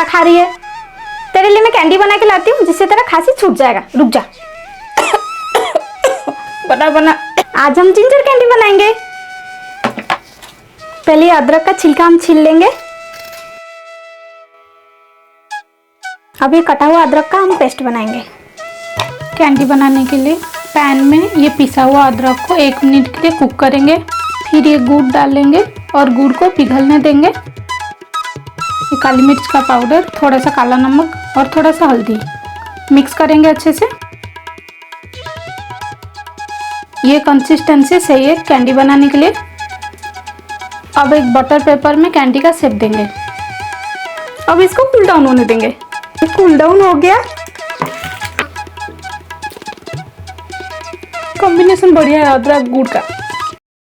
सा खा रही है। तेरे लिए मैं कैंडी बना के लाती हूँ जिससे तेरा खांसी छूट जाएगा। रुक जा। बना बना। आज हम जिंजर कैंडी बनाएंगे। पहले अदरक का छिलका हम छील लेंगे। अब ये कटा हुआ अदरक का हम पेस्ट बनाएंगे। कैंडी बनाने के लिए पैन में ये पिसा हुआ अदरक को 1 मिनट के लिए कुक करेंगे। फिर ये गुड़ डालेंगे और गुड़ को पिघलने देंगे। ये काली मिर्च का पाउडर, थोड़ा सा काला नमक और थोड़ा सा हल्दी मिक्स करेंगे अच्छे से। ये कंसिस्टेंसी सही है कैंडी बनाने के लिए। अब एक बटर पेपर में कैंडी का शेप देंगे। अब इसको कूल डाउन होने देंगे। कूल डाउन हो गया। कॉम्बिनेशन बढ़िया है अदरक गुड़ का।